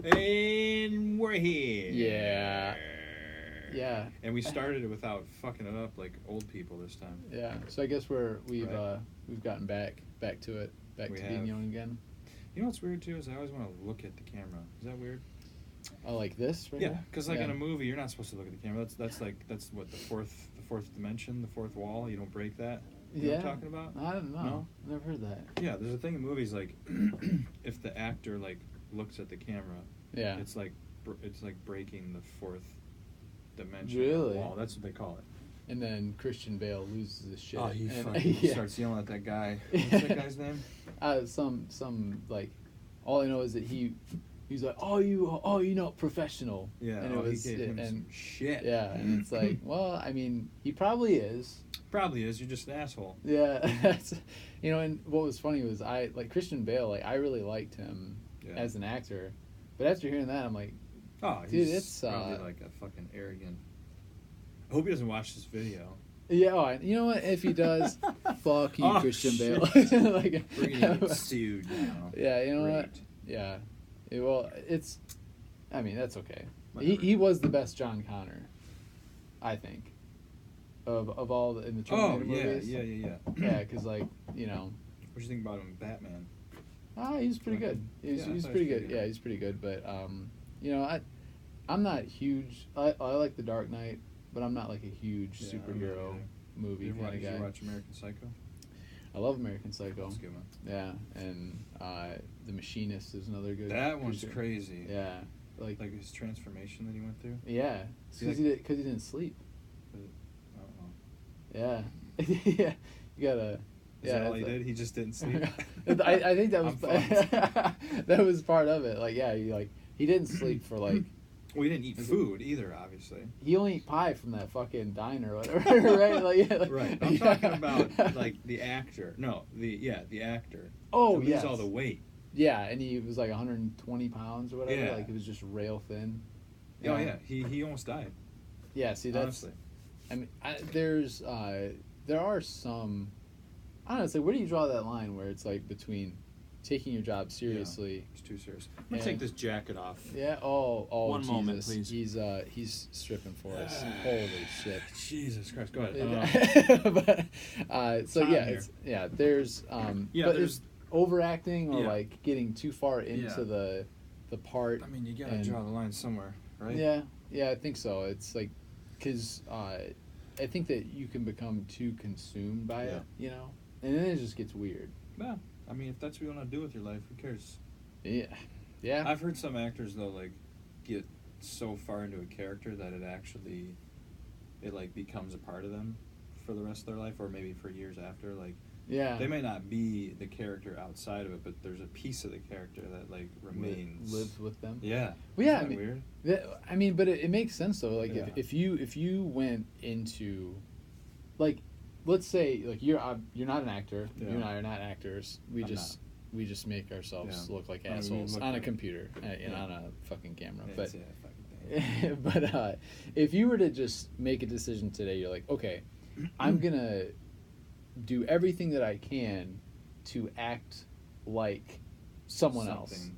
And we're here. Yeah. Yeah. And we started it without fucking it up like old people this time. Yeah. So I guess we've gotten back to it, back to being young again. You know what's weird too is I always want to look at the camera. Is that weird? Oh, like this, right? Yeah, because like in a movie, you're not supposed to look at the camera. That's what the fourth dimension, the fourth wall. You don't break that. You know what I'm talking about? I don't know. No? Never heard that. Yeah, there's a thing in movies like if the actor like looks at the camera, it's like breaking the fourth dimension wall. That's what they call it. And then Christian Bale loses his shit. Oh, he starts yelling at that guy. What's that guy's name? Some like, all I know is that he's like, professional. Yeah, and it was he gave him some shit. Yeah, and it's like, well, I mean, he probably is. Probably is. You're just an asshole. Yeah, and what was funny was I like Christian Bale. Like I really liked him as an actor, but after hearing that, I'm like, oh, dude, it's probably like a fucking arrogant. I hope he doesn't watch this video. Yeah, you know what? If he does, fuck you, Christian Bale. Like, we're gonna get sued now. Yeah, you know what? Yeah. I mean, that's okay. He was the best John Connor, I think, of all in the Terminator movies. Yeah. Yeah, because like, What do you think about him in Batman? He was pretty good. He's pretty good. Yeah, he's pretty good. But I'm not huge. I like The Dark Knight, but I'm not like a huge superhero movie kind of guy. Did you watch American Psycho? I love American Psycho. That's a good one. Yeah, and The Machinist is another good. That one's crazy. Yeah, like his transformation that he went through. Yeah, because he didn't sleep. Yeah, yeah, you gotta. Is that all he did? He just didn't sleep. I think that was that was part of it. Like, yeah, he didn't sleep for like. Well, he didn't eat food either, obviously. He only ate pie from that fucking diner or whatever, right? Right. I'm talking about like the actor. No, the actor. Oh, yeah. Lose all the weight. Yeah, and he was like 120 pounds or whatever. Yeah. Like it was just rail thin. Oh yeah, he almost died. Yeah. See, that's. Honestly. I mean, there are some. Honestly, where do you draw that line where it's like between taking your job seriously? It's too serious. I'm gonna take this jacket off. Yeah. Oh. One Jesus. moment, please. He's stripping for us. Holy shit. Jesus Christ. Go ahead. There's there's overacting or like getting too far into the part. I mean, you gotta draw the line somewhere, right? Yeah, I think so. It's like, because I think that you can become too consumed by it, and then it just gets weird. Yeah, I mean, if that's what you want to do with your life, who cares? Yeah. I've heard some actors though, like, get so far into a character that it like becomes a part of them for the rest of their life, or maybe for years after. Like, they may not be the character outside of it, but there's a piece of the character that like remains, lives with them. Yeah. Well, yeah. Isn't that weird? I mean, but it makes sense though. Like, if you went into, like, let's say like you're not an actor. You and I are not actors. We just make ourselves look like assholes on a computer and on a fucking camera. But if you were to just make a decision today, you're like, okay, I'm gonna do everything that I can to act like someone else,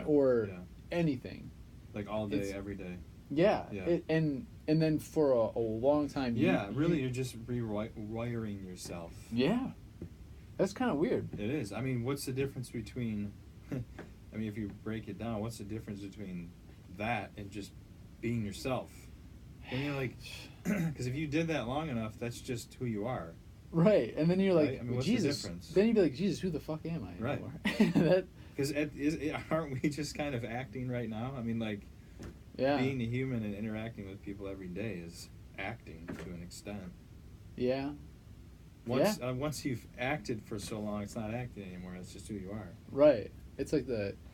or anything, like all day, every day. Yeah. And then for a long time. You're just rewiring yourself. Yeah. That's kind of weird. It is. I mean, what's the difference between... I mean, if you break it down, what's the difference between that and just being yourself? And you're like... Because if you did that long enough, that's just who you are. Right. And then you're like, I mean, what's Jesus. the difference? Then you'd be like, Jesus, who the fuck am I? Right. Because aren't we just kind of acting right now? I mean, like... Yeah. Being a human and interacting with people every day is acting to an extent. Yeah. Once you've acted for so long, it's not acting anymore. It's just who you are. Right. It's like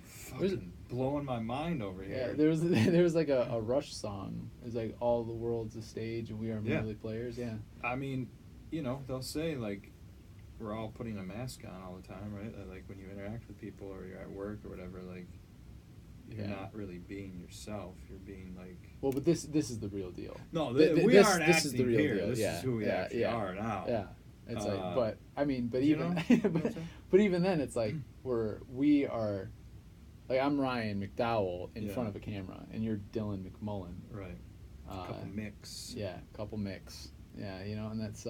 fucking blowing my mind over here. Yeah. There was like a Rush song. It's like all the world's a stage and we are merely players. Yeah. I mean, they'll say like we're all putting a mask on all the time, right? Like when you interact with people or you're at work or whatever, like. You're not really being yourself. You're being like. Well, but this is the real deal. No, we aren't acting. This is the real deal. This is who we actually are now. Yeah, it's like, but I mean, but even, but even then, it's like we are, like I'm Ryan McDowell in front of a camera, and you're Dylan McMullen. Right. Couple mix. Yeah, couple mix. Yeah, and that's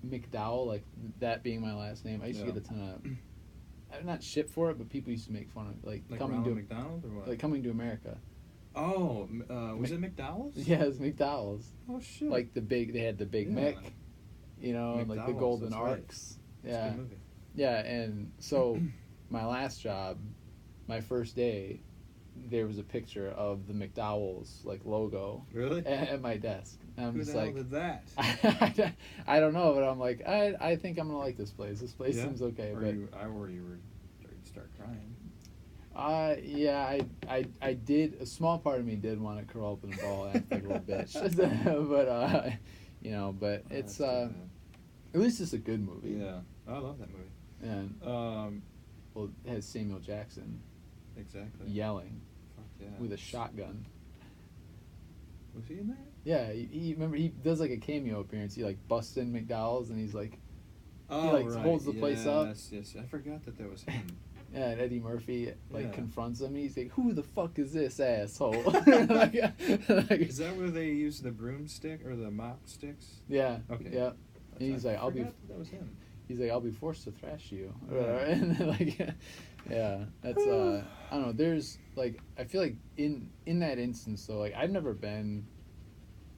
McDowell, like that being my last name. I used to get a ton of not shit for it, but people used to make fun of like coming to McDonald or what? Like Coming to America. Oh, was it McDowell's? Yeah, it was McDowell's. Oh shit! Like they had the Big Mick, and like the Golden Arcs. Right. Yeah. That's a good movie. Yeah, and so my last job, my first day, there was a picture of the McDowell's like logo. Really? At my desk. And I'm Who just the hell like, did that? I don't know, but I'm like, I think I'm gonna like this place. This place seems okay. Or but you were starting to start crying. Yeah, I did. A small part of me did want to curl up in a ball and act like a little bitch, but it's at least it's a good movie. Yeah, I love that movie. And well, it has Samuel Jackson. Exactly. Yelling. Fuck yeah. With a shotgun. Was he in that? Yeah, he remember he does like a cameo appearance. He like busts in McDowell's and he's like, right. holds the place up. Yes, I forgot that was him. Yeah, and Eddie Murphy confronts him. He's like, "Who the fuck is this asshole?" Is that where they use the broomstick or the mop sticks? Yeah. Okay. Yeah. And he's like, that was him. He's like, "I'll be forced to thrash you." Yeah. And yeah, that's I don't know. There's like I feel like in that instance though, like I've never been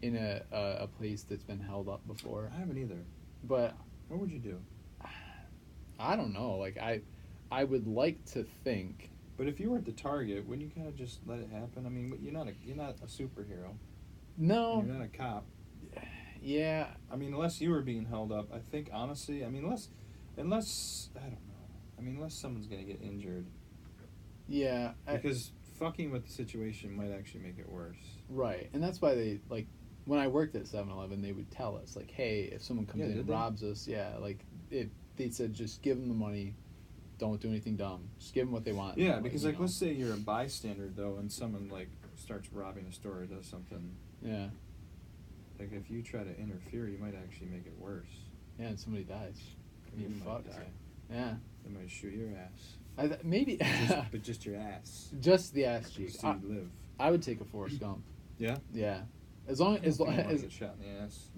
in a place that's been held up before. I haven't either. But what would you do? I don't know. Like I would like to think. But if you were at the target, wouldn't you kind of just let it happen? I mean, you're not a superhero. No. You're not a cop. Yeah. I mean, unless you were being held up, I think honestly, I mean, unless I don't know. I mean, unless someone's gonna get injured. Yeah. Because fucking with the situation might actually make it worse. Right, and that's why they like when I worked at 7-Eleven, they would tell us like, hey, if someone comes in and robs us, like they said, just give them the money. Don't do anything dumb. Just give them what they want. Yeah, because like let's say you're a bystander though, and someone like starts robbing a store or does something. Yeah. Like if you try to interfere, you might actually make it worse. Yeah, and somebody dies. You might die. Yeah. They might shoot your ass. Maybe. But just your ass. Just the ass cheek. Just so you live. I would take a Forrest Gump. Yeah. Yeah. As long as get shot in the ass.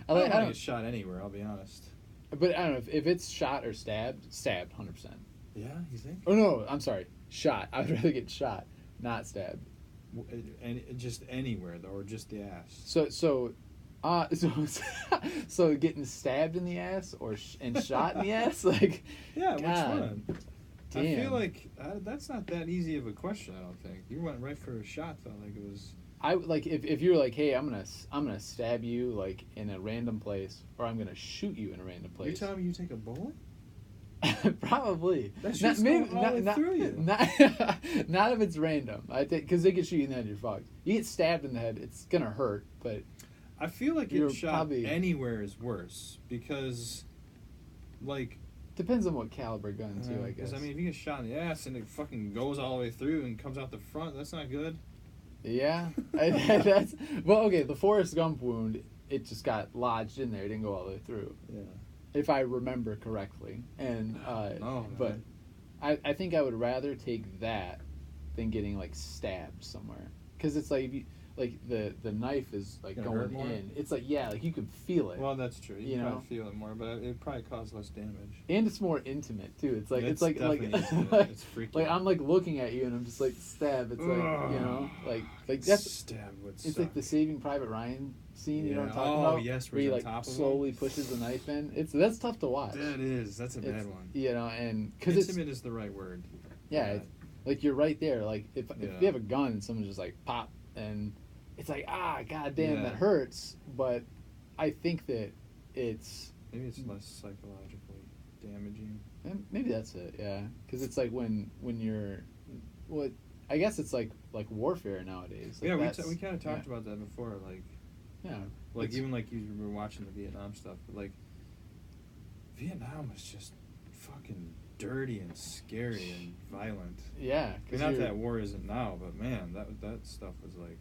I don't want to get shot anywhere. I'll be honest. But I don't know if it's shot or stabbed 100%. Yeah, you think? Oh no, I'm sorry, shot. I would rather get shot, not stabbed. And just anywhere though, or just the ass. So getting stabbed in the ass and shot in the ass, like yeah, which one? Damn. I feel like that's not that easy of a question. I don't think you went right for a shot. Felt like it was. I like if you're like, hey, I'm gonna stab you like in a random place, or I'm gonna shoot you in a random place. You're telling me you take a bullet? Probably. That's just going all the way through you. Not if it's random. I think because they can shoot you in the head, you're fucked. You get stabbed in the head, it's gonna hurt, but. I feel like getting shot anywhere is worse because, like. Depends on what caliber gun too, I guess. Because I mean, if you get shot in the ass and it fucking goes all the way through and comes out the front, that's not good. Yeah, that's well. Okay, the Forrest Gump wound, it just got lodged in there. It didn't go all the way through. Yeah. If I remember correctly, and but I think I would rather take that than getting like stabbed somewhere, because it's like if you, like the knife is like going in. It's like like you can feel it. Well, that's true. You can probably feel it more, but it probably causes less damage. And it's more intimate too. It's like it's freaky. Like I'm like looking at you and I'm just like stab. It's like like that's stab. It's like the Saving Private Ryan scene. You know what I'm talking about? Oh yes, where he like slowly pushes the knife in. That's tough to watch. That is. That's a bad one. And because intimate is the right word. Yeah, it's, like you're right there. Like if you have a gun and someone's just like pop and. It's like, goddamn, that hurts. But I think that it's... Maybe it's less psychologically damaging. Maybe that's it, yeah. Because it's like when you're... Well, I guess it's like warfare nowadays. Like we kind of talked about that before. Like, like even like you were watching the Vietnam stuff. But like, Vietnam was just fucking dirty and scary and violent. Yeah. I mean, not that war isn't now, but man, that stuff was like...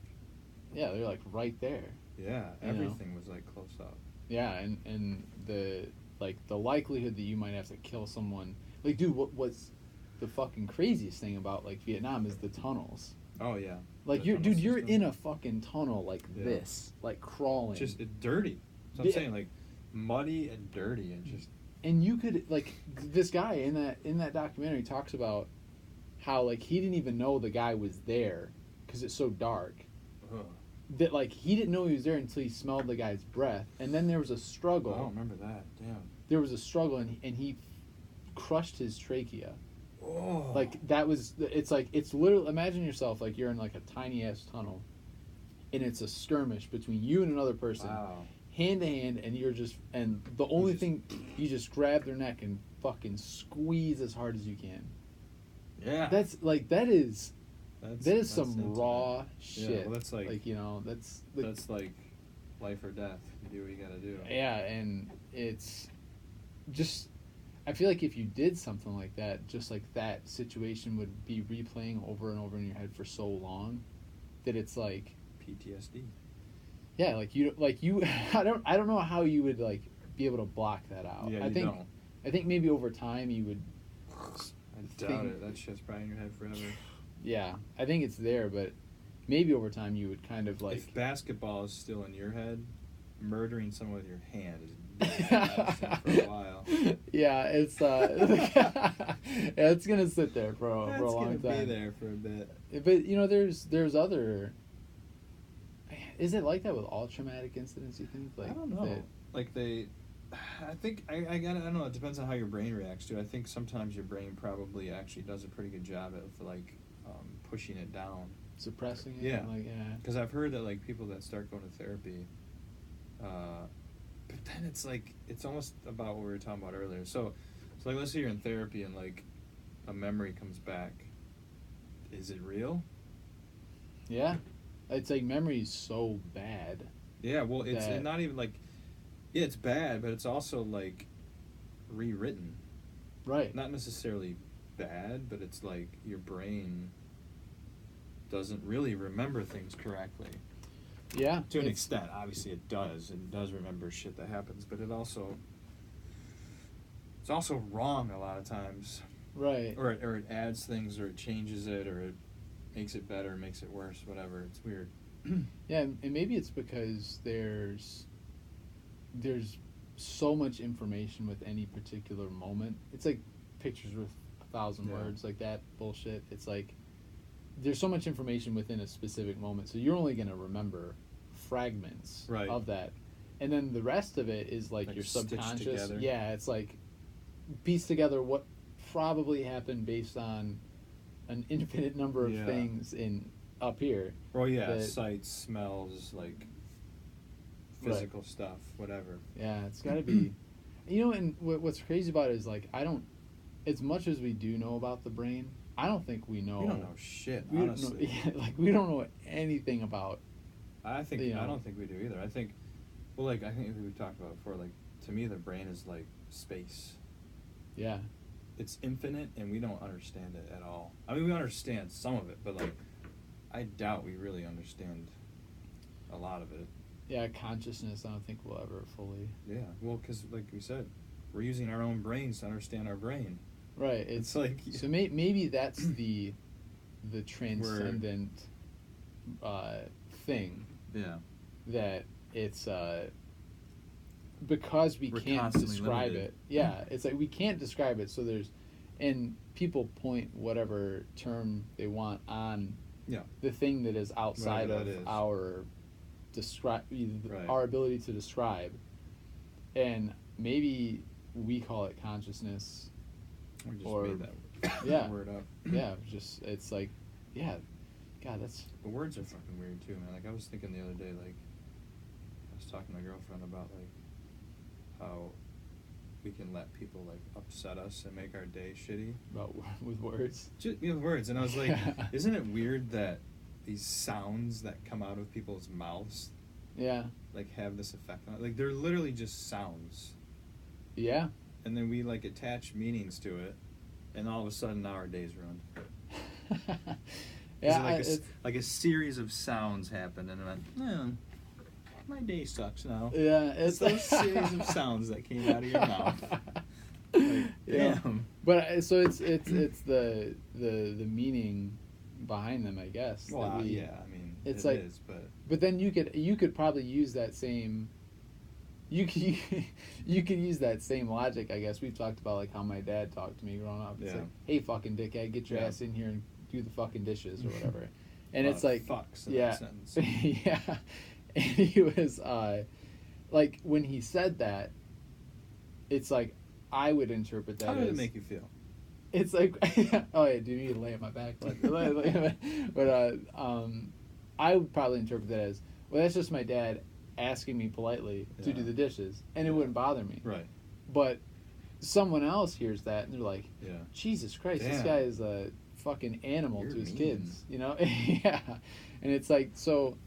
Yeah, they're like right there. Yeah, everything was like close up. Yeah, and the likelihood that you might have to kill someone, like, dude, the fucking craziest thing about like Vietnam is the tunnels. Oh yeah. Like you're in a fucking tunnel like this, like crawling. Just dirty. So I'm saying like muddy and dirty and just. And you could like this guy in that documentary talks about how like he didn't even know the guy was there because it's so dark. That like he didn't know he was there until he smelled the guy's breath, and then there was a struggle. I don't remember that. Damn. There was a struggle, and he crushed his trachea. Oh. Like that was. It's like it's literally. Imagine yourself like you're in like a tiny ass tunnel, and it's a skirmish between you and another person, hand to hand, and the only thing you just grab their neck and fucking squeeze as hard as you can. Yeah. That is some raw shit. Yeah, well, that's like that's like life or death. You do what you gotta do. Yeah, and it's just I feel like if you did something like that, just like that situation would be replaying over and over in your head for so long that it's like PTSD. Yeah, I don't know how you would like be able to block that out. Yeah, I think maybe over time you would. I doubt it. That shit's probably in your head forever. Yeah, I think it's there, but maybe over time you would kind of like. If basketball is still in your head, murdering someone with your hand is for a while. Yeah, it's it's gonna sit there for a long time. It's gonna be there for a bit. But there's other. Is it like that with all traumatic incidents? You think? Like, I don't know. I think I don't know. It depends on how your brain reacts to it. I think sometimes your brain probably actually does a pretty good job at like pushing it down, suppressing it. Yeah, Because I've heard that like people that start going to therapy, but then it's almost about what we were talking about earlier. So like let's say you're in therapy and like a memory comes back. Is it real? Yeah, it's like memory is so bad. Yeah, well, it's not even like. Yeah, it's bad, but it's also like rewritten. Right. Not necessarily bad, but it's like your brain doesn't really remember things correctly. Yeah. To an extent, obviously it does. It does remember shit that happens, but it's also wrong a lot of times. Right. Or it adds things, or it changes it, or it makes it better, makes it worse, whatever. It's weird. Yeah, and maybe it's because there's so much information with any particular moment. It's like pictures with 1,000 words, like that bullshit. It's like there's so much information within a specific moment, so you're only going to remember fragments of that. And then the rest of it is like your subconscious. Yeah, it's like piece together what probably happened based on an infinite number of things up here. Well, yeah, sights, smells, like physical stuff, whatever. Yeah, it's got to be. And what's crazy about it is like as much as we do know about the brain, I don't think we know. We don't know shit, honestly. We don't know anything about. I don't think we do either. I think we've talked about it before. Like to me, the brain is like space. Yeah. It's infinite, and we don't understand it at all. I mean, we understand some of it, but like, I doubt we really understand a lot of it. Yeah, consciousness, I don't think we'll ever fully... Yeah, well, because, like we said, we're using our own brains to understand our brain. Right. It's like... So maybe that's the transcendent thing. Yeah. That it's... because we're can't describe limited. It. Yeah, it's like we can't describe it, so there's... And people point whatever term they want on the thing that is outside of our... our ability to describe, and maybe we call it consciousness, or just made that word up. Yeah, just it's like, God, that's. The words are fucking weird too, man. Like I was thinking the other day, like I was talking to my girlfriend about like how we can let people like upset us and make our day shitty with words. Just words, and I was like, isn't it weird that these sounds that come out of people's mouths like have this effect on it? Like they're literally just sounds. Yeah. And then we like attach meanings to it, and all of a sudden now our day's ruined. Like a series of sounds happened, and I went, my day sucks now. Yeah, it's those series of sounds that came out of your mouth. Damn. But so it's the meaning behind them, I guess. Well, yeah, I mean, it's it like, is, but... But then you could probably use that same... You could use that same logic, I guess. We've talked about, like, how my dad talked to me growing up. It's like, hey, fucking dickhead, get your ass in here and do the fucking dishes or whatever. And it's like... fucks in that sentence. Yeah. And he was, like, when he said that, it's like, I would interpret that How did it make you feel? It's like, oh yeah, do you need to lay on my back? But I would probably interpret that as, well, that's just my dad asking me politely to do the dishes, and it wouldn't bother me. Right. But someone else hears that, and they're like, Jesus Christ, this guy is a fucking animal to his kids, you know? Yeah. And it's like, so,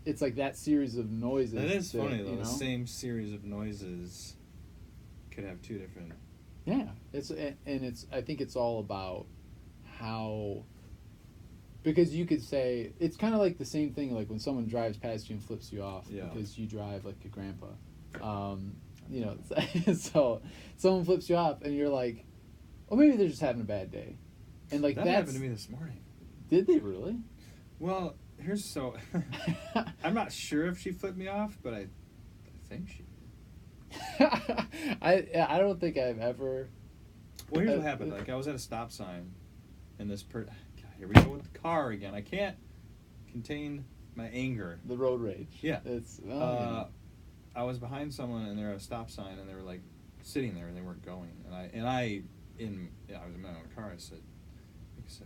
it's like that series of noises. That is funny, though. The same series of noises could have two different... Yeah, I think it's all about how, because you could say it's kind of like the same thing, like when someone drives past you and flips you off because you drive like a grandpa, you know. So someone flips you off and you're like, oh, maybe they're just having a bad day, and like that happened to me this morning. Did they really? Well, I'm not sure if she flipped me off, but I think she. I don't think I've ever. Well, here's what happened. Like, I was at a stop sign, and this God, here we go with the car again. I can't contain my anger. The road rage. Yeah. I was behind someone, and they're at a stop sign, and they were like sitting there, and they weren't going. And I was in my own car. I said,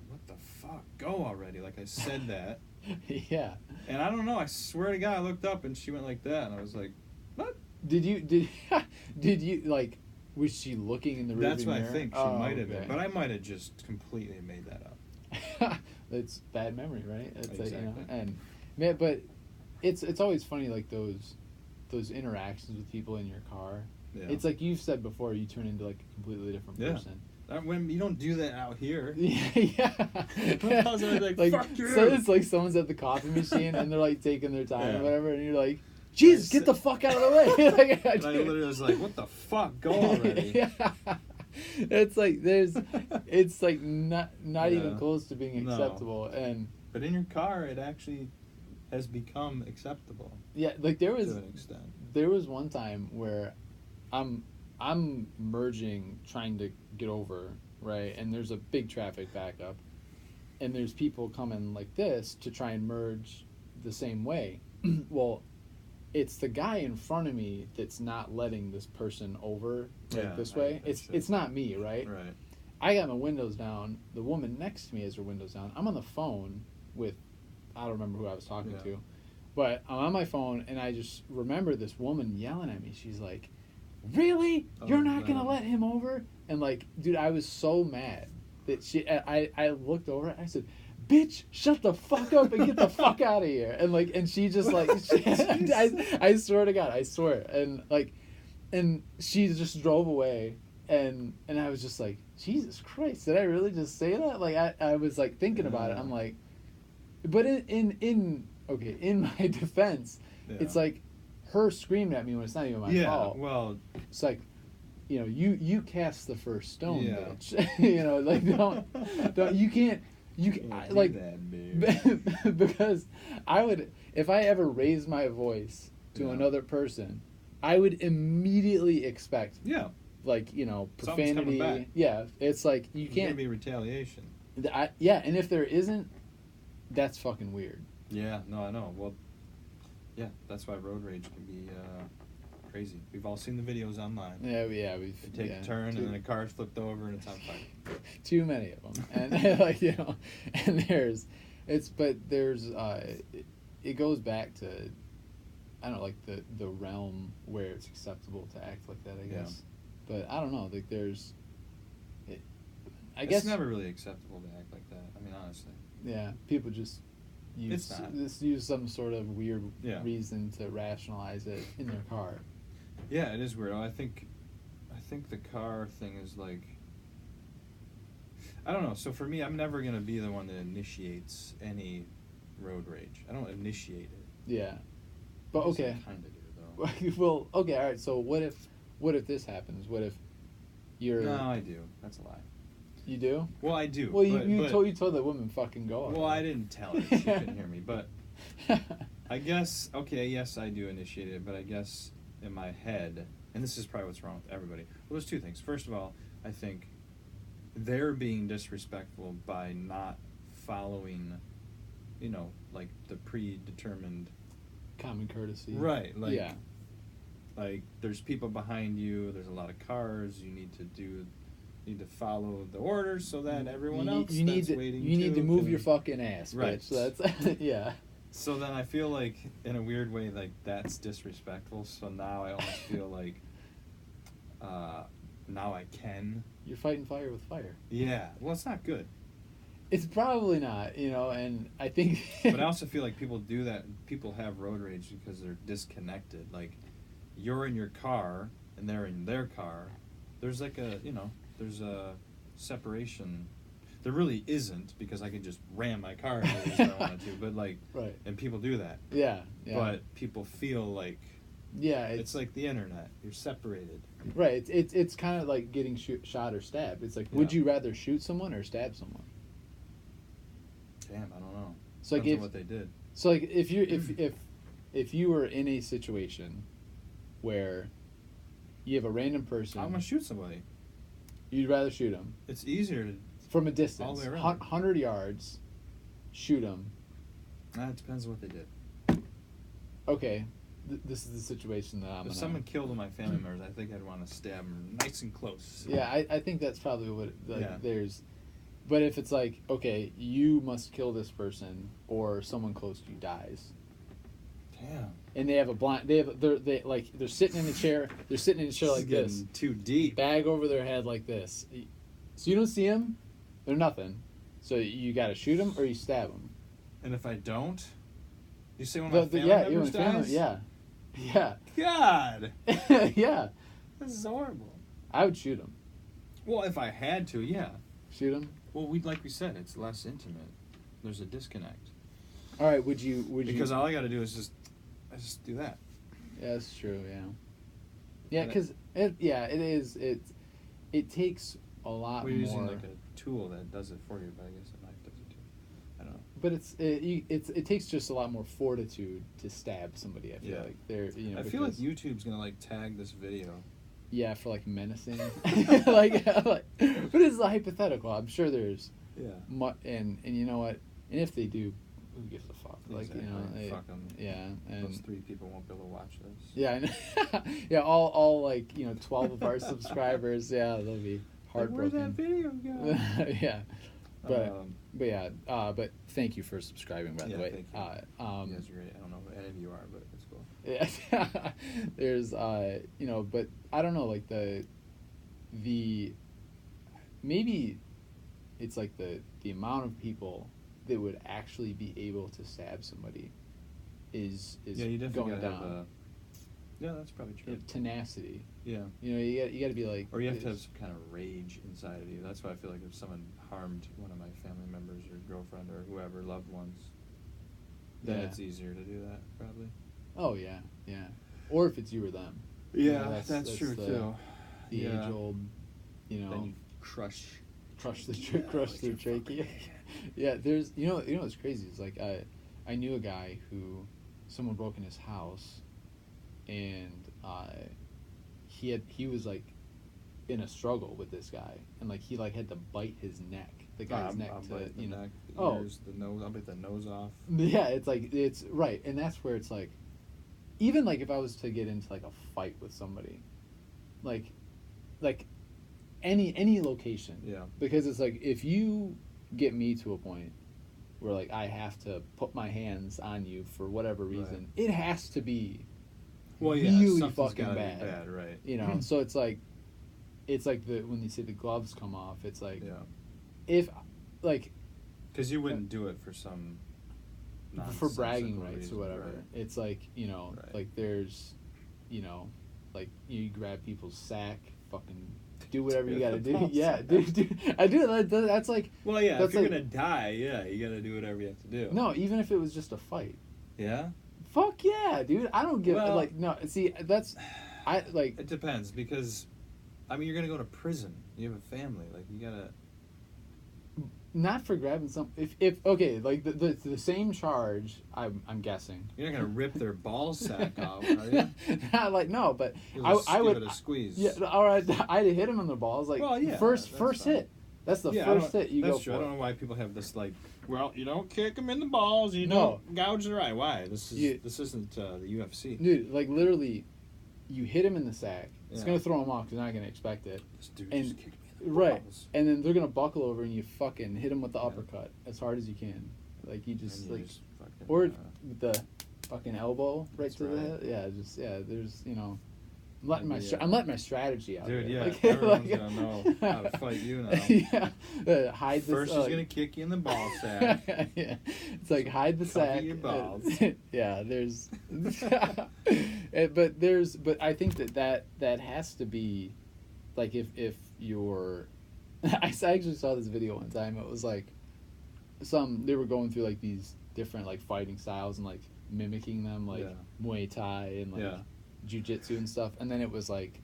"What the fuck? Go already!" Like I said that. Yeah. And I don't know. I swear to God, I looked up, and she went like that, and I was like, "What?" Did you like? Was she looking in the rearview mirror? That's what I think. She might have been, but I might have just completely made that up. It's bad memory, right? It's exactly. Like, you know, and man, but it's always funny, like those interactions with people in your car. Yeah. It's like you've said before, you turn into like a completely different person. When you don't do that out here. Yeah. Like, fuck you. So it's like someone's at the coffee machine and they're like taking their time or whatever, and you're like, Jesus, get the fuck out of the way. Like, I literally was like, what the fuck? Go already. Yeah. It's like it's like not even close to being acceptable. But in your car, it actually has become acceptable. Yeah, like there was to an extent. There was one time where I'm merging, trying to get over, right? And there's a big traffic backup, and there's people coming like this to try and merge the same way. Well, it's the guy in front of me that's not letting this person over this way. It's not me, right? Right. I got my windows down. The woman next to me has her windows down. I'm on the phone with, I don't remember who I was talking to, but I'm on my phone, and I just remember this woman yelling at me. She's like, "Really? You're not gonna let him over?" And like, dude, I was so mad that I looked over and I said, "Bitch, shut the fuck up and get the fuck out of here." And like, and she just like, I swear to God, I swear. And like, and she just drove away, and I was just like, Jesus Christ, did I really just say that? Like, I was like thinking about it. I'm like, but in my defense, it's like her screaming at me when it's not even my fault. Well, it's like, you know, you cast the first stone, bitch. You know, like don't you can't. Like that, because I would, if I ever raised my voice to another person, I would immediately expect like, you know, profanity. Yeah, it's like you can't be retaliation. And if there isn't, that's fucking weird. Yeah, no, I know. Well, yeah, that's why road rage can be crazy. We've all seen the videos online. Yeah, they take a turn and then a car's flipped over and it's on fire. Too many of them, and like, you know, and there's it goes back to, I don't know, like the realm where it's acceptable to act like that, I guess. But I don't know, like I guess it's never really acceptable to act like that. I mean, honestly. Yeah, people just use some sort of weird reason to rationalize it in their car. Yeah, it is weird. I think the car thing is like, I don't know. So for me, I'm never gonna be the one that initiates any road rage. I don't initiate it. Yeah, but okay. I kind of do though. Well, okay, all right. So what if this happens? What if No, I do. That's a lie. You do? Well, I do. Well, you told the woman fucking go. Well, I didn't tell her. She couldn't hear me. But I guess, okay, yes, I do initiate it, but I guess in my head, and this is probably what's wrong with everybody. Well, there's two things. First of all, I think they're being disrespectful by not following, like the predetermined common courtesy. Right. Like there's people behind you, there's a lot of cars, you need to follow the orders so that everyone else waiting you need to move your fucking ass, right. Bitch. So that's yeah. So then I feel like in a weird way like that's disrespectful. So now I almost feel like now I can. You're fighting fire with fire. Yeah. Well, it's not good. It's probably not, and I think But I also feel like people do that. People have road rage because they're disconnected. Like you're in your car and they're in their car. There's like there's a separation. There really isn't, because I could just ram my car if I wanted to. But right. And people do that. Yeah. But people feel like it's like the internet. You're separated. Right. It's kind of like getting shot or stabbed. It's like, would you rather shoot someone or stab someone? Damn, I don't know. So depends on what they did. So like if you were in a situation where you have a random person, I'm gonna shoot somebody. You'd rather shoot them. It's easier to from a distance, all the way around. 100 yards, shoot them. It depends on what they did. Okay, this is the situation that If someone killed one of my family members, I think I'd want to stab them nice and close. Yeah, I think that's probably what there's. But if it's like, okay, you must kill this person or someone close to you dies. Damn. And they have a blind. They're sitting in a chair. They're sitting in a chair like this. Too deep. Bag over their head like this. So you don't see them. They're nothing. So you got to shoot them or you stab them. And if I don't, you say one of my family members dies. Yeah. God. Yeah. This is horrible. I would shoot them. Well, if I had to, yeah. Shoot them. Well, like we said, it's less intimate. There's a disconnect. All right, would you? Because all I got to do is just do that. Yeah, that's true. Yeah. Yeah, because it is. It takes a lot more. We're using like a tool that does it for you, but I guess a knife does it too. I don't know. But it takes just a lot more fortitude to stab somebody. I feel like they're I feel like YouTube's gonna like tag this video. Yeah, for like menacing, but it's a hypothetical. I'm sure there's and you know what? And if they do, who gives a fuck? Exactly. Fuck them. Yeah, and those 3 people won't be able to watch this. Yeah, I know. Yeah, all 12 of our subscribers. Yeah, they'll be heartbroken. Where'd that video go? Yeah, but thank you for subscribing. By the way, thank you. You guys are great. I don't know who any of you are, but it's cool. Yeah, there's but I don't know, like the maybe it's like the amount of people that would actually be able to stab somebody is you definitely going down. That's probably true. Tenacity. Yeah. You got to be like. Or you have to have some kind of rage inside of you. That's why I feel like if someone harmed one of my family members or girlfriend or whoever, loved ones, then it's easier to do that, probably. Oh, yeah. Or if it's you or them. Yeah, that's true, too. The age-old, Then you crush their trachea. Yeah, there's, what's crazy is, like, I knew a guy who, someone broke in his house, and he was, like, in a struggle with this guy, and, like, he, like, had to bite his neck. The guy's neck I'll to, bite the neck, the ears, the nose. I'll bite the nose off. Yeah, it's right, and that's where it's like, even like if I was to get into like a fight with somebody, like any location. Yeah. Because it's like if you get me to a point where like I have to put my hands on you for whatever reason, it has to be really fucking bad. Right. So it's like when you say the gloves come off, it's like if like because you wouldn't do it for some for bragging rights reason, or whatever. Right. It's like like there's like you grab people's sack, fucking do whatever you gotta do. Yeah, dude, I do. That's like if you're gonna die, you gotta do whatever you have to do. No, even if it was just a fight. Yeah. Fuck yeah, dude. I don't give no. See, that's I like. It depends because I mean, you're gonna go to prison. You have a family. Like, you gotta. Not for grabbing some. If okay, like the same charge. I'm guessing. You're not gonna rip their ball sack off, are you? Not like no, but I would give it a squeeze. Yeah, all right. I'd hit him in the balls. Like, well, yeah, first hit. That's the first hit you go for. That's true. I don't know why people have this like. Well, you don't kick them in the balls. You don't gouge their eye. Why? This isn't the UFC. Dude, like literally, you hit him in the sack. It's gonna throw him off because they're not gonna expect it. This dude just kicked me in the right, balls. and then they're gonna buckle over and you fucking hit him with the uppercut as hard as you can. Like you just or the fucking elbow right to the head. Yeah, there's I'm letting my strategy out. Dude, there. Yeah, everyone's gonna know how to fight you now. Hide the First, he's gonna kick you in the ball sack. Yeah, it's like hide the sack. Your balls. Yeah, there's, but I think that has to be, like if you're, I actually saw this video one time. It was like, they were going through like these different like fighting styles and like mimicking them like Muay Thai and like. Jiu-jitsu and stuff, and then it was like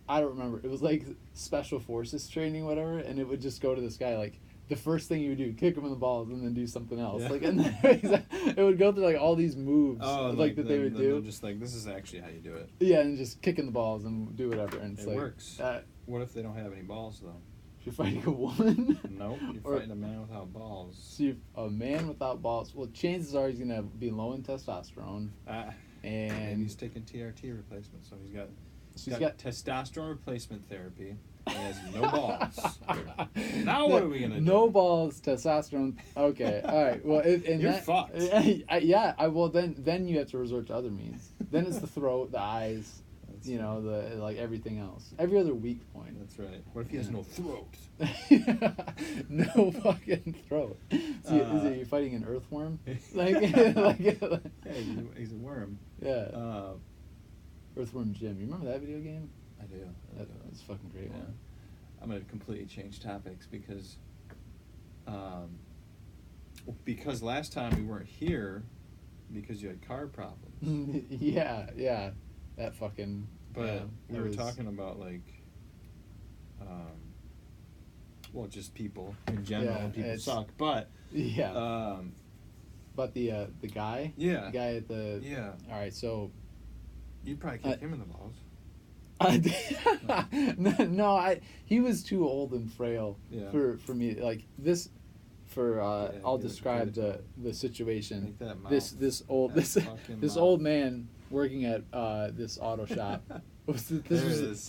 I don't remember, it was like special forces training, whatever, and it would just go to this guy like the first thing you would do, kick him in the balls and then do something else, like, and then it would go through like all these moves that they would do, just like this is actually how you do it, and just kick in the balls and do whatever, and it works. What if they don't have any balls though? If you're fighting a woman? Nope, you're fighting a man without balls. So you're a man without balls, well, chances are he's gonna be low in testosterone. And he's taking TRT replacement, so he's got testosterone replacement therapy. And has no balls. Now what are we gonna do? No balls, testosterone. Okay, all right. Well, you're fucked. Well, then you have to resort to other means. Then it's the throat, the eyes. The like everything else. Every other weak point. That's right. What if he has no throat? No fucking throat. Is he fighting an earthworm? Like hey, he's a worm. Yeah. Earthworm Jim. You remember that video game? I do. That's a fucking great one. I'm gonna completely change topics because last time we weren't here because you had car problems. Yeah. That fucking. But we were talking about like, just people in general. And people suck, but but the guy. Yeah. The guy at the. Yeah. All right, so. You'd probably kick him in the balls. No, he was too old and frail for me. Like this. I'll describe the situation. This old man working at this auto shop. This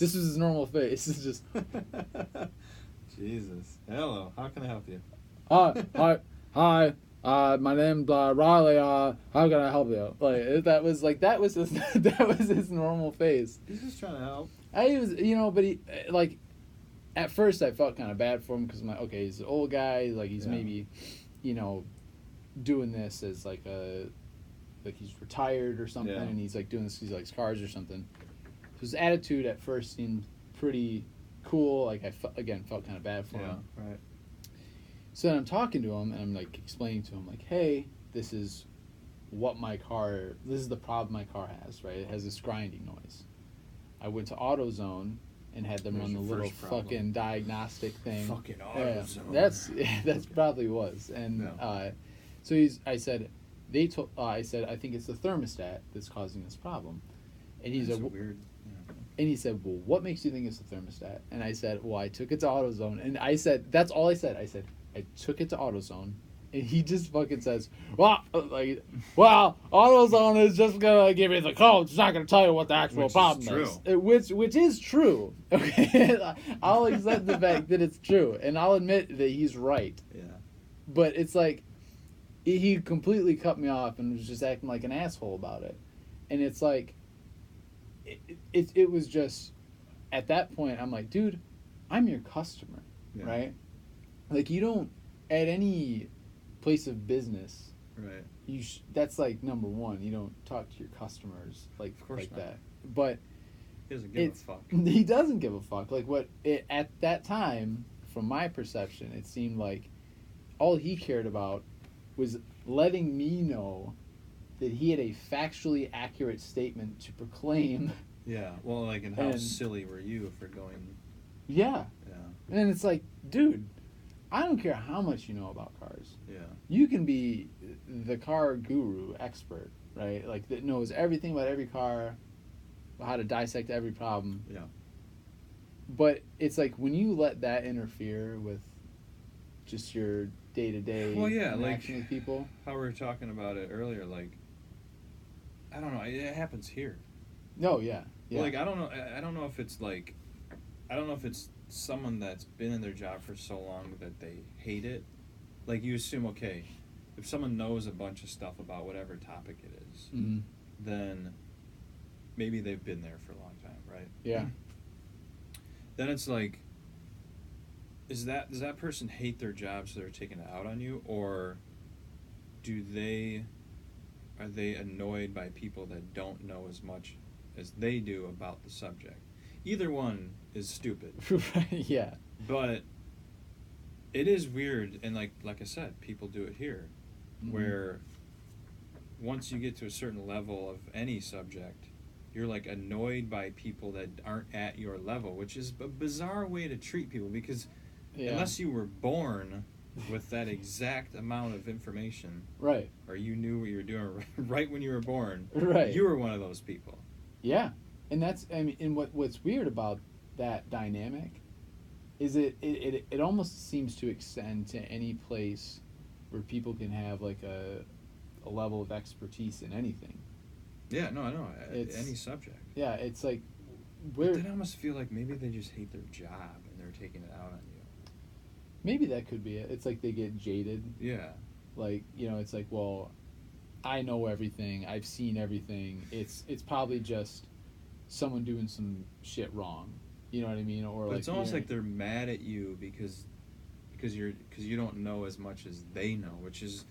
was his normal face. It's just. Jesus. Hello. How can I help you? Hi. My name's Riley. How can I help you? Like that was his normal face. He's just trying to help. But he like. At first, I felt kind of bad for him because I'm like, okay, he's an old guy. Like he's maybe, doing this as like he's retired or something, and he's like doing this because he likes cars or something. So his attitude at first seemed pretty cool. Like I felt kind of bad for him. Right. So then I'm talking to him and I'm like explaining to him like, hey, this is the problem my car has. Right, it has this grinding noise. I went to AutoZone and had them run the little fucking diagnostic thing. Fucking Autozone. That's probably was. And I said, I think it's the thermostat that's causing this problem. And he said, weird. Yeah. And he said, well, what makes you think it's the thermostat? And I said, well, I took it to AutoZone. And I said, that's all I said. I said, I took it to AutoZone. And he just fucking says, well, AutoZone is just gonna give you the code. It's not gonna tell you what the actual problem is. Which is true. Okay, I'll accept the fact that it's true, and I'll admit that he's right. Yeah. But it's like he completely cut me off and was just acting like an asshole about it, and it's like it was just at that point I'm like, dude, I'm your customer, right? Like you don't at any place of business, right? That's like number one. You don't talk to your customers like not. that. But he doesn't give a fuck. He doesn't give a fuck. Like at that time, from my perception, it seemed like all he cared about was letting me know that he had a factually accurate statement to proclaim. Yeah. Well, like, and how silly were you for going Yeah. Yeah. And it's like, dude, I don't care how much you know about cars. Yeah. You can be the car guru expert, right? Like, that knows everything about every car, how to dissect every problem. Yeah. But it's like when you let that interfere with just your day-to-day interaction with people. How we were talking about it earlier, like, I don't know, it happens here. Oh, yeah. Yeah. Like, I don't know if it's like, I don't know if it's someone that's been in their job for so long that they hate it. Like, you assume, okay, if someone knows a bunch of stuff about whatever topic it is, mm-hmm. then maybe they've been there for a long time, right? Yeah. Then it's like, does that person hate their job so they're taking it out on you, or are they annoyed by people that don't know as much as they do about the subject? Either one is stupid. Yeah. But it is weird, and like I said, people do it here, mm-hmm. where once you get to a certain level of any subject, you're like annoyed by people that aren't at your level, which is a bizarre way to treat people, because unless you were born with that exact amount of information, right, or you knew what you were doing right when you were born, right, you were one of those people. Yeah. And that's, I mean, and what's weird about that dynamic is it almost seems to extend to any place where people can have like a level of expertise in anything. Yeah, no, I know. Any subject. Yeah, it's like, but then I almost feel like maybe they just hate their job and they're taking it out on you. Maybe that could be it. It's like they get jaded. Yeah. Like, you know, it's like, well, I know everything. I've seen everything. It's probably just someone doing some shit wrong. You know what I mean? Or but like, it's almost like they're mad at you because you don't know as much as they know, which is,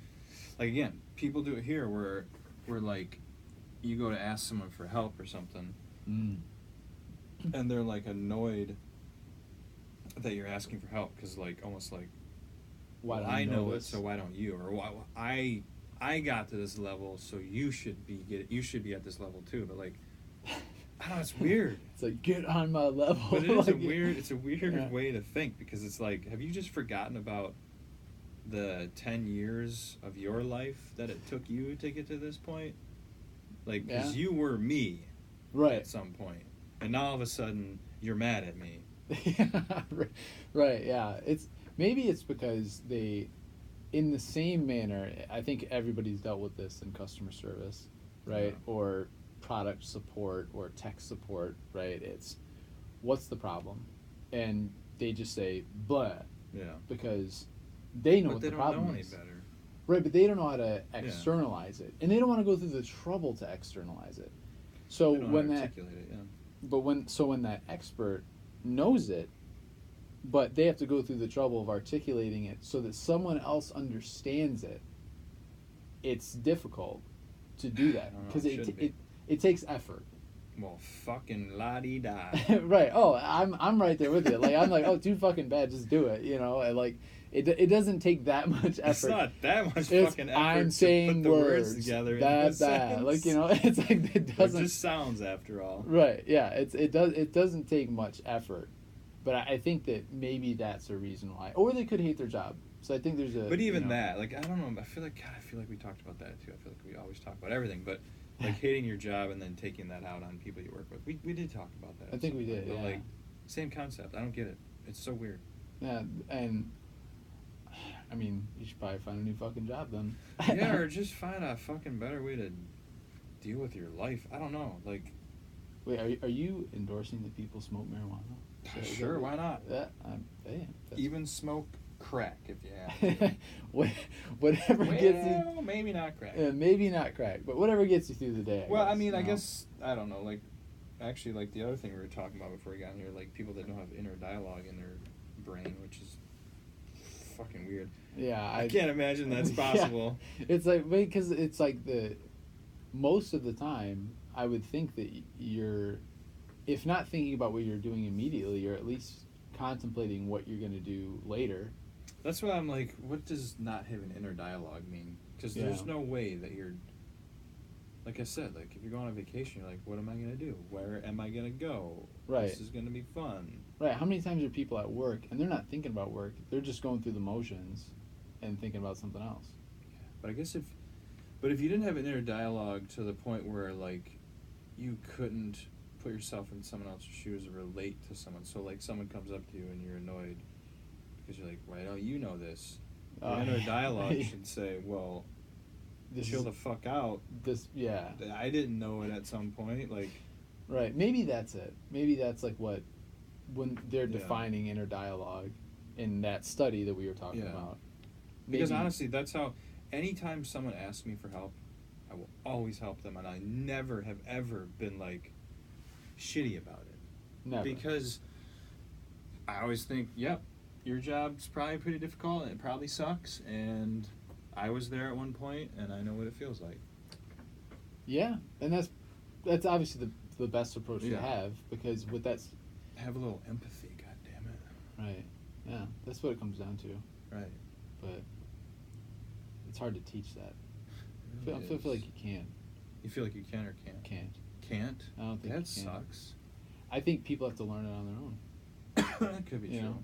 like, again, people do it here where like, you go to ask someone for help or something, and they're like annoyed that you're asking for help, because like, almost like, why I know it, so why don't you? Or why I got to this level, so you should be at this level too. But like, I don't know, it's weird. It's like, get on my level. But it is like, it's a weird way to think, because it's like, have you just forgotten about the 10 years of your life that it took you to get to this point? Like, because you were me, right, at some point, and now all of a sudden you're mad at me. Right. Yeah. Maybe it's because they, in the same manner, I think everybody's dealt with this in customer service, right, or product support or tech support, right? It's, what's the problem, and they just say blah, because they know what the problem is. But they don't know any better. Right, but they don't know how to externalize it, and they don't want to go through the trouble to externalize it. So they don't when articulate it, but when that expert knows it, but they have to go through the trouble of articulating it so that someone else understands it, it's difficult to do that, because it takes effort. Well, fucking la-di-da. Right. Oh, I'm right there with you. Like, I'm like, oh, too fucking bad, just do it. You know, and like, it doesn't take that much effort. It's not that much fucking effort. I'm saying to put the words together. That. Like, you know, it's like, it doesn't. It just sounds, after all. Right. Yeah. It doesn't take much effort, but I think that maybe that's a reason why, or they could hate their job. So I think there's a. But even that, like, I don't know. I feel like we talked about that too. I feel like we always talk about everything, but like hating your job and then taking that out on people you work with. We did talk about that. I think we did. But like, same concept. I don't get it. It's so weird. Yeah, and I mean, you should probably find a new fucking job then. Yeah, or just find a fucking better way to deal with your life. I don't know. Like, wait, are you endorsing that people smoke marijuana? Sure, why not? Damn. Even smoke crack if you have to. Whatever gets you. Well, maybe not crack. Yeah, maybe not crack, but whatever gets you through the day. I mean, I guess, I don't know. Like, actually, like the other thing we were talking about before we got here, like people that don't have inner dialogue in their brain, which is fucking weird. Yeah, I can't imagine that's possible. Yeah. It's like, because it's like most of the time, I would think that you're, if not thinking about what you're doing immediately, you're at least contemplating what you're going to do later. That's why I'm like, what does not have an inner dialogue mean? Because there's no way that you're, like I said, like if you're going on vacation, you're like, what am I gonna do? Where am I gonna go? Right. This is gonna be fun. Right. How many times are people at work and they're not thinking about work? They're just going through the motions and thinking about something else. Yeah. But I guess if you didn't have an inner dialogue to the point where like you couldn't put yourself in someone else's shoes or relate to someone. So like someone comes up to you and you're annoyed because you're like, why don't you know this? Your inner dialogue should say, well, chill the fuck out. Yeah. I didn't know it at some point. Like, right. Maybe that's it. Maybe that's like when they're defining inner dialogue in that study that we were talking about. Because honestly, that's how, anytime someone asks me for help, I will always help them. And I never have ever been like shitty about it. Never. Because I always think, yep, your job's probably pretty difficult and it probably sucks. And I was there at one point, and I know what it feels like. Yeah, and that's obviously the best approach to have, because with that, have a little empathy. God damn it. Right. Yeah, that's what it comes down to. Right. But it's hard to teach that. Really I feel like you can. You feel like you can or can't? Can't. I don't think that you can. Sucks. I think people have to learn it on their own. That could be true. Know?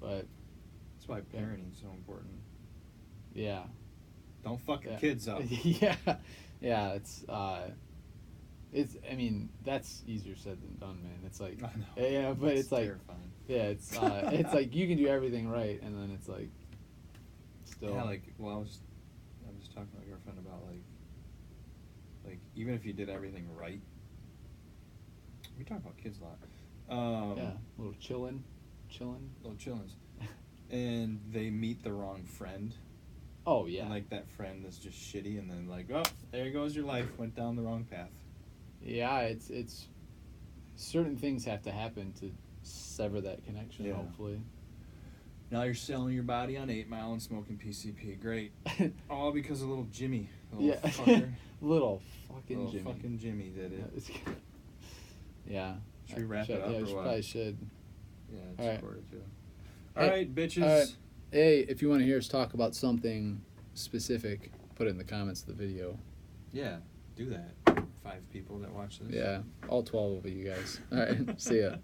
But that's why parenting is so important. Yeah. Don't fuck your kids up. Yeah. It's I mean, that's easier said than done, man. It's like, I know. Yeah, but it's like, terrifying. Yeah, it's like you can do everything right, and then it's like, still. Yeah, like, well, I was talking to my girlfriend about like even if you did everything right, we talk about kids a lot. Yeah, a little chillin'. Little chillins. And they meet the wrong friend. Oh, yeah. And, like, that friend is just shitty, and then, like, oh, there goes your life. Went down the wrong path. Yeah, it's certain things have to happen to sever that connection, hopefully. Now you're selling your body on 8 Mile and smoking PCP. Great. All because of little Jimmy. Little fucker. Little fucking Jimmy. Little fucking Jimmy did it. Yeah. Should we wrap it up, or what? Probably should. Yeah, it's all right. recorded, too. All right, bitches. All right. Hey, if you want to hear us talk about something specific, put it in the comments of the video. Yeah, do that. 5 people that watch this. Yeah, all 12 of you guys. All right, see ya.